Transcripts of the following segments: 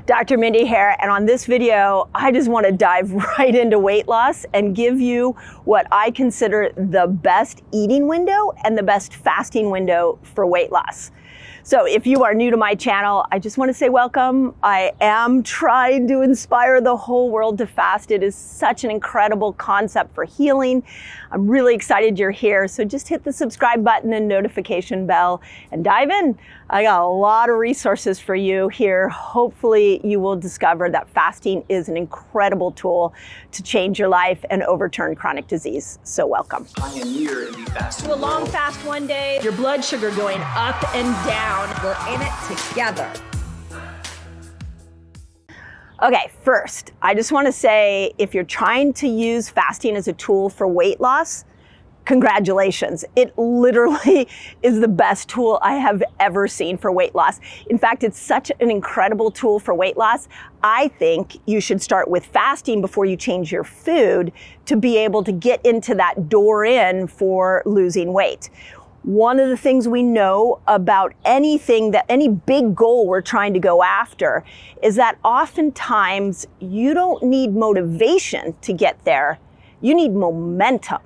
Dr. Mindy here, and on this video, I just want to dive right into weight loss and give you what I consider the best eating window and the best fasting window for weight loss. So if you are new to my channel, I just want to say welcome. I am trying to inspire the whole world to fast. It is such an incredible concept for healing. I'm really excited you're here. So just hit the subscribe button and notification bell and dive in. I got a lot of resources for you here. Hopefully you will discover that fasting is an incredible tool to change your life and overturn chronic disease. So welcome. Pioneer in the fasting Do a long fast one day, your blood sugar going up and down. We're in it together. Okay, first, I just want to say if you're trying to use fasting as a tool for weight loss, congratulations. It literally is the best tool I have ever seen for weight loss. In fact, it's such an incredible tool for weight loss. I think you should start with fasting before you change your food to be able to get into that door in for losing weight. One of the things we know about any big goal we're trying to go after is that oftentimes you don't need motivation to get there. You need momentum.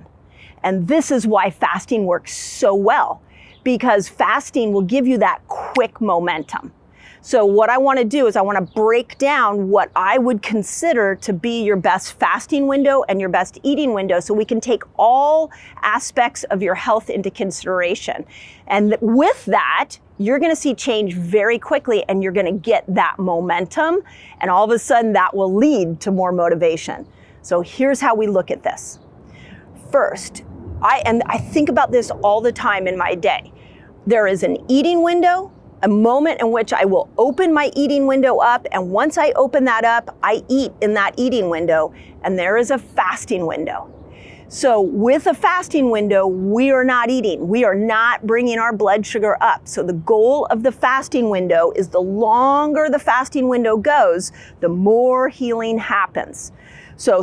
And this is why fasting works so well, because fasting will give you that quick momentum. So what I want to do is I want to break down what I would consider to be your best fasting window and your best eating window so we can take all aspects of your health into consideration. And with that, you're going to see change very quickly and you're going to get that momentum. And all of a sudden that will lead to more motivation. So here's how we look at this. First, I think about this all the time in my day. There is an eating window, a moment in which I will open my eating window up, and once I open that up, I eat in that eating window, and there is a fasting window. So with a fasting window, we are not eating. We are not bringing our blood sugar up. So the goal of the fasting window is the longer the fasting window goes, the more healing happens. So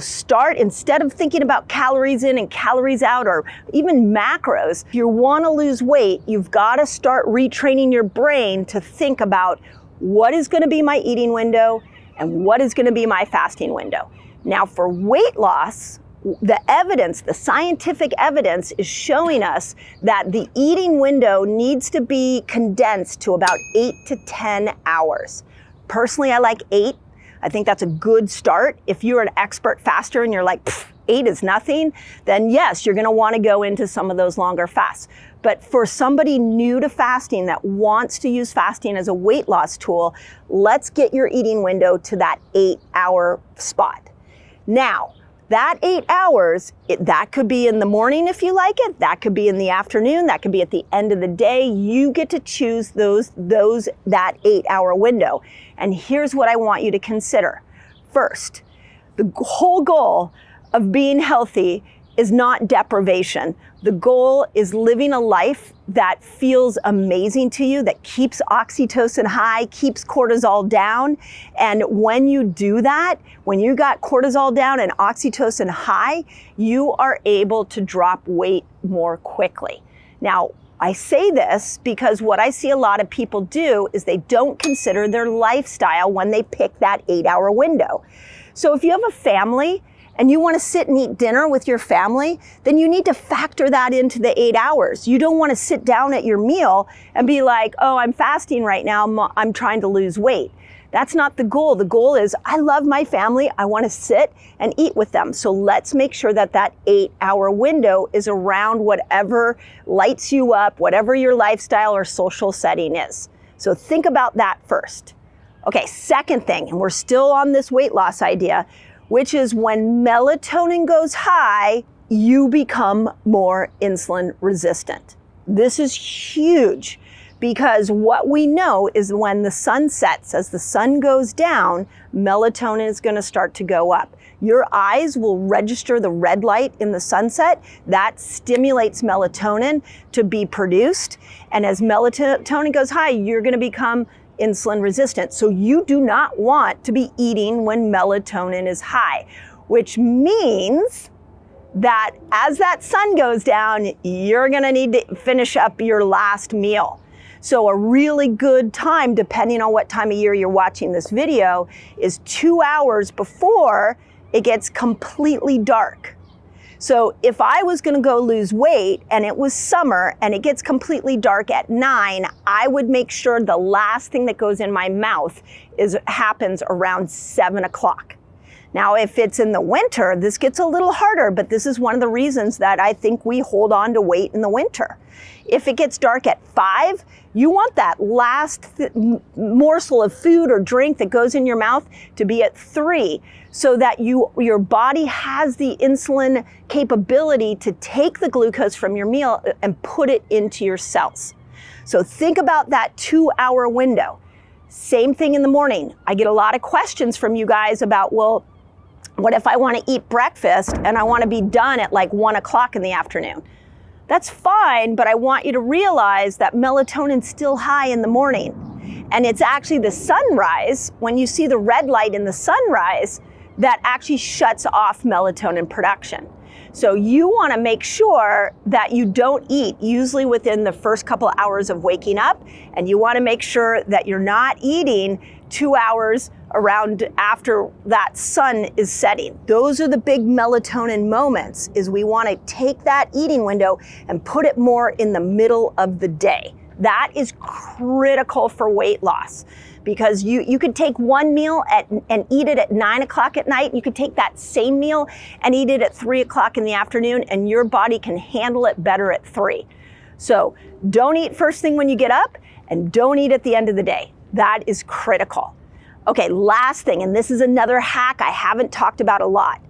instead of thinking about calories in and calories out or even macros, if you want to lose weight, you've got to start retraining your brain to think about what is going to be my eating window and what is going to be my fasting window. Now for weight loss, the scientific evidence is showing us that the eating window needs to be condensed to about 8 to 10 hours. Personally, I like 8. I think that's a good start. If you're an expert faster and you're like, 8 is nothing, then yes, you're gonna wanna go into some of those longer fasts. But for somebody new to fasting that wants to use fasting as a weight loss tool, let's get your eating window to that 8-hour spot. Now, that 8 hours, that could be in the morning if you like it, that could be in the afternoon, that could be at the end of the day. You get to choose that 8-hour window. And here's what I want you to consider. First, the whole goal of being healthy is not deprivation. The goal is living a life that feels amazing to you, that keeps oxytocin high, keeps cortisol down. And when you do that, when you got cortisol down and oxytocin high, you are able to drop weight more quickly. Now, I say this because what I see a lot of people do is they don't consider their lifestyle when they pick that 8-hour window. So if you have a family and you want to sit and eat dinner with your family, then you need to factor that into the 8 hours. You don't want to sit down at your meal and be like, oh, I'm fasting right now, I'm trying to lose weight. That's not the goal. The goal is, I love my family, I want to sit and eat with them. So let's make sure that that 8-hour window is around whatever lights you up, whatever your lifestyle or social setting is. So think about that first. Okay, second thing, and we're still on this weight loss idea, which is when melatonin goes high, you become more insulin resistant. This is huge because what we know is when the sun sets, as the sun goes down, melatonin is going to start to go up. Your eyes will register the red light in the sunset. That stimulates melatonin to be produced. And as melatonin goes high, you're going to become insulin resistant. So you do not want to be eating when melatonin is high, which means that as that sun goes down, you're going to need to finish up your last meal. So a really good time, depending on what time of year you're watching this video, is 2 hours before it gets completely dark. So if I was gonna go lose weight and it was summer and it gets completely dark at 9, I would make sure the last thing that goes in my mouth happens around 7 o'clock. Now, if it's in the winter, this gets a little harder, but this is one of the reasons that I think we hold on to weight in the winter. If it gets dark at 5, you want that last morsel of food or drink that goes in your mouth to be at 3, so that your body has the insulin capability to take the glucose from your meal and put it into your cells. So think about that 2-hour window. Same thing in the morning. I get a lot of questions from you guys about, well, what if I want to eat breakfast and I want to be done at like 1 o'clock in the afternoon? That's fine, but I want you to realize that melatonin's still high in the morning. And it's actually the sunrise, when you see the red light in the sunrise, that actually shuts off melatonin production. So you want to make sure that you don't eat usually within the first couple of hours of waking up, and you want to make sure that you're not eating 2 hours around after that sun is setting. Those are the big melatonin moments, is we want to take that eating window and put it more in the middle of the day. That is critical for weight loss, because you could take one meal and eat it at 9 o'clock at night. You could take that same meal and eat it at 3 o'clock in the afternoon, and your body can handle it better at 3. So don't eat first thing when you get up, and don't eat at the end of the day. That is critical. Okay, last thing, and this is another hack I haven't talked about a lot.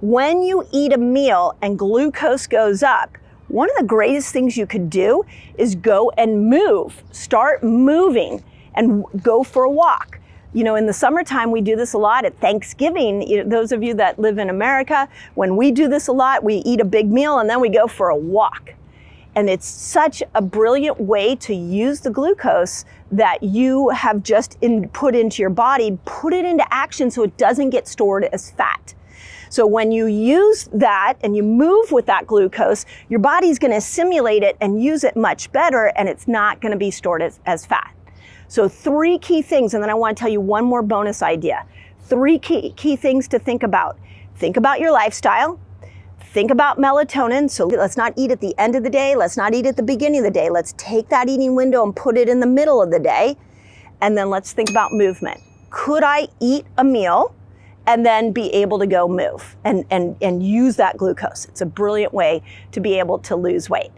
When you eat a meal and glucose goes up, one of the greatest things you could do is go and move. Start moving and go for a walk. You know, in the summertime, we do this a lot at Thanksgiving. Those of you that live in America, when we do this a lot, we eat a big meal and then we go for a walk. And it's such a brilliant way to use the glucose that you have just put into your body, put it into action so it doesn't get stored as fat. So when you use that and you move with that glucose, your body's going to assimilate it and use it much better, and it's not going to be stored as fat. So 3 key things, and then I want to tell you one more bonus idea. 3 key things to think about. Think about your lifestyle. Think about melatonin. So let's not eat at the end of the day. Let's not eat at the beginning of the day. Let's take that eating window and put it in the middle of the day. And then let's think about movement. Could I eat a meal and then be able to go move and use that glucose? It's a brilliant way to be able to lose weight.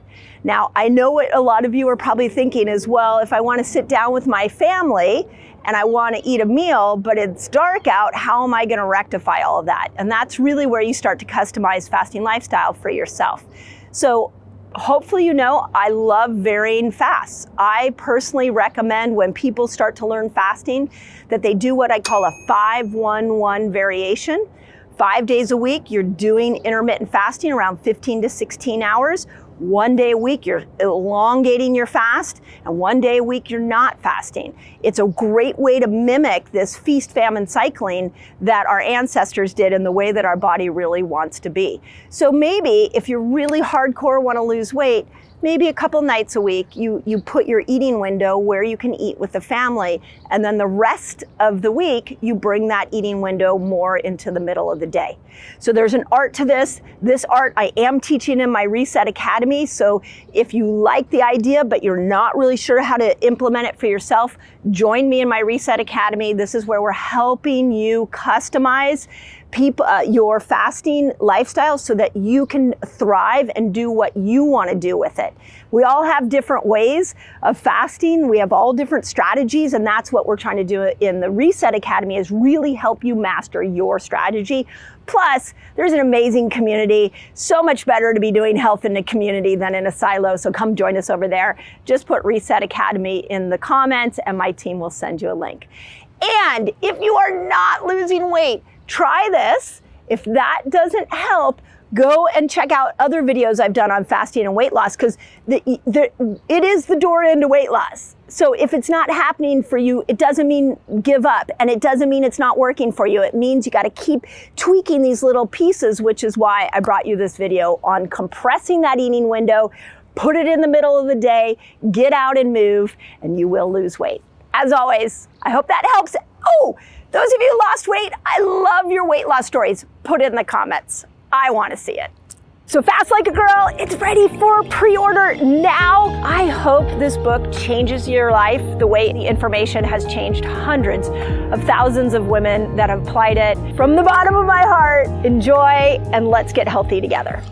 Now, I know what a lot of you are probably thinking is, well, if I want to sit down with my family and I want to eat a meal, but it's dark out, how am I going to rectify all of that? And that's really where you start to customize fasting lifestyle for yourself. So hopefully you know I love varying fasts. I personally recommend when people start to learn fasting that they do what I call a 5-1-1 variation. 5 days a week, you're doing intermittent fasting around 15 to 16 hours. 1 day a week, you're elongating your fast, and 1 day a week, you're not fasting. It's a great way to mimic this feast-famine cycling that our ancestors did in the way that our body really wants to be. So maybe if you're really hardcore, want to lose weight, maybe a couple nights a week, you put your eating window where you can eat with the family, and then the rest of the week, you bring that eating window more into the middle of the day. So there's an art to this. This art I am teaching in my Reset Academy, so if you like the idea, but you're not really sure how to implement it for yourself, join me in my Reset Academy. This is where we're helping you customize your fasting lifestyle so that you can thrive and do what you want to do with it. We all have different ways of fasting. We have all different strategies, and that's what we're trying to do in the Reset Academy, is really help you master your strategy. Plus, there's an amazing community. So much better to be doing health in a community than in a silo. So come join us over there. Just put Reset Academy in the comments and my team will send you a link. And if you are not losing weight, try this. If that doesn't help, go and check out other videos I've done on fasting and weight loss, because it is the door into weight loss. So if it's not happening for you, it doesn't mean give up, and it doesn't mean it's not working for you. It means you got to keep tweaking these little pieces, which is why I brought you this video on compressing that eating window, Put it in the middle of the day, get out and move, and you will lose weight. As always, I hope that helps. Oh, those of you who lost weight, I love your weight loss stories. Put it in the comments. I want to see it. So Fast Like a Girl, it's ready for pre-order now. I hope this book changes your life the way the information has changed hundreds of thousands of women that have applied it. From the bottom of my heart, enjoy and let's get healthy together.